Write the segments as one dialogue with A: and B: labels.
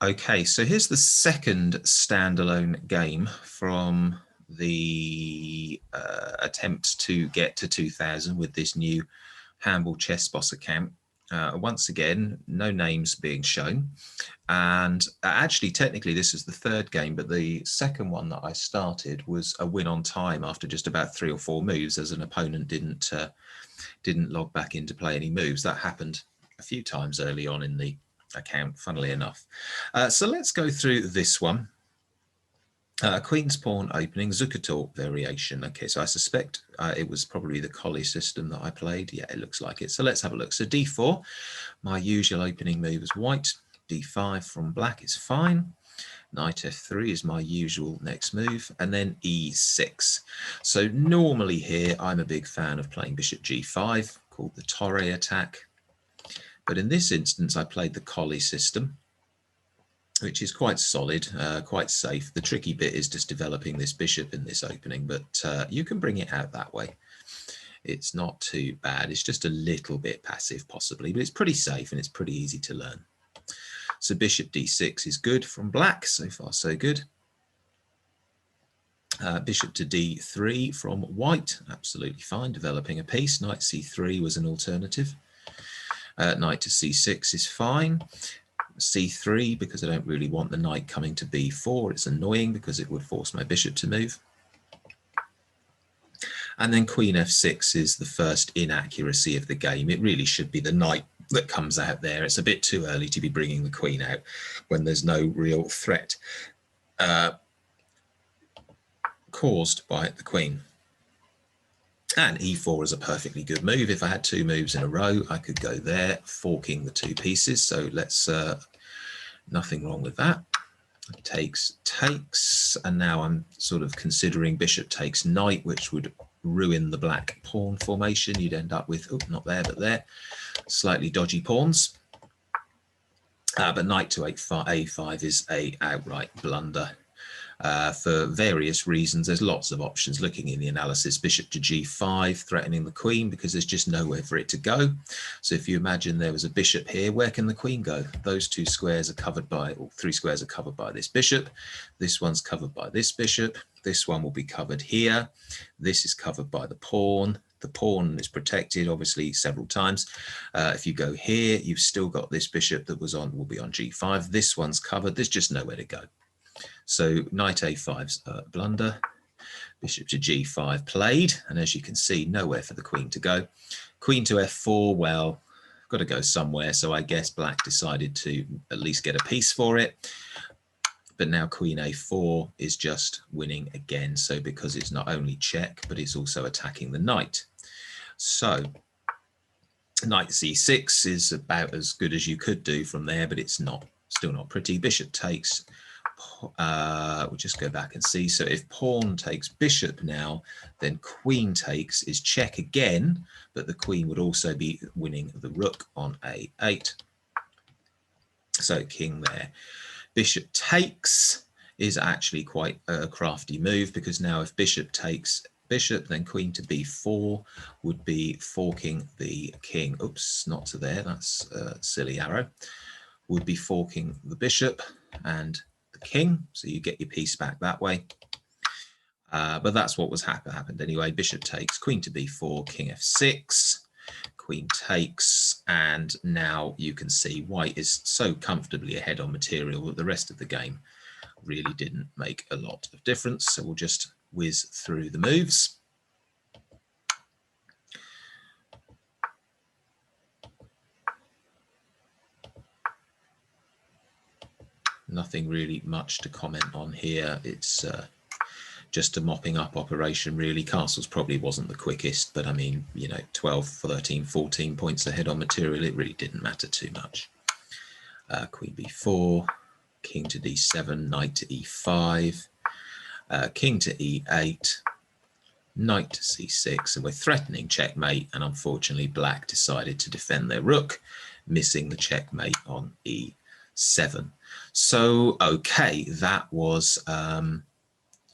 A: Okay, so here's the second standalone game from the attempt to get to 2000 with this new Handball Chess Boss account. Once again, no names being shown. And actually, technically, this is the third game, but the second one that I started was a win on time after just about 3 or 4 moves, as an opponent didn't log back in to play any moves. That happened a few times early on in the account, funnily enough. So let's go through this one. Queen's Pawn opening, Zucator variation. Okay, so I suspect it was probably the Colle system that I played. Yeah, it looks like it. So let's have a look. So D4, my usual opening move is white. D5 from black is fine. Knight F3 is my usual next move, and then E6. So normally here, I'm a big fan of playing Bishop G5, called the Torre attack. But in this instance, I played the Colle system, which is quite solid, quite safe. The tricky bit is just developing this bishop in this opening, but you can bring it out that way. It's not too bad. It's just a little bit passive possibly, but it's pretty safe and it's pretty easy to learn. So Bishop D6 is good from black. So far, so good. Bishop to D3 from white. Absolutely fine. Developing a piece. Knight C3 was an alternative. Knight to C6 is fine. C3, because I don't really want the knight coming to B4. It's annoying because it would force my bishop to move. And then Queen F6 is the first inaccuracy of the game. It really should be the knight that comes out there. It's a bit too early to be bringing the queen out when there's no real threat caused by the queen. And E4 is a perfectly good move. If I had 2 moves in a row, I could go there, forking the 2 pieces. So let's, nothing wrong with that. Takes, and now I'm sort of considering bishop takes knight, which would ruin the black pawn formation. You'd end up with, oh, not there, but there, slightly dodgy pawns. But knight to A5 is a outright blunder. For various reasons, there's lots of options looking in the analysis. Bishop to G5, threatening the queen because there's just nowhere for it to go. So if you imagine there was a bishop here, where can the queen go? Those 2 squares are covered by, or 3 squares are covered by this bishop. This one's covered by this bishop. This one will be covered here. This is covered by the pawn. The pawn is protected, obviously, several times. If you go here, you've still got this bishop that will be on G5. This one's covered. There's just nowhere to go. So knight A5's a blunder, bishop to G5 played, and as you can see, nowhere for the queen to go. Queen to F4, well, got to go somewhere, so I guess black decided to at least get a piece for it. But now Queen A4 is just winning again, so because it's not only check, but it's also attacking the knight. So knight C6 is about as good as you could do from there, but it's not, still not pretty. Bishop takes. We'll just go back and see. So if pawn takes bishop now, then queen takes is check again, but the queen would also be winning the rook on A8. So king there. Bishop takes is actually quite a crafty move, because now if bishop takes bishop, then queen to B4 would be forking the king. Oops, not to there. That's a silly arrow. Would be forking the bishop and king, so you get your piece back that way. But that's what was happened anyway. Bishop takes, queen to B4, king F6, queen takes, and now you can see white is so comfortably ahead on material that the rest of the game really didn't make a lot of difference. So we'll just whiz through the moves. Nothing really much to comment on here. It's just a mopping up operation, really. Castles probably wasn't the quickest, but I mean, you know, 12, 13, 14 points ahead on material, it really didn't matter too much. Queen B4, king to D7, knight to E5, king to E8, knight to C6, and we're threatening checkmate, and unfortunately black decided to defend their rook, missing the checkmate on E7. So, okay, that was,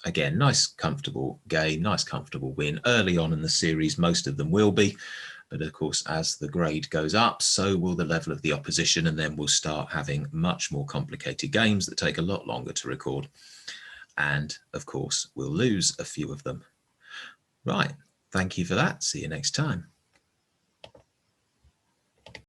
A: again, nice, comfortable game, nice, comfortable win. Early on in the series, most of them will be. But of course, as the grade goes up, so will the level of the opposition, and then we'll start having much more complicated games that take a lot longer to record. And of course, we'll lose a few of them. Right, thank you for that. See you next time.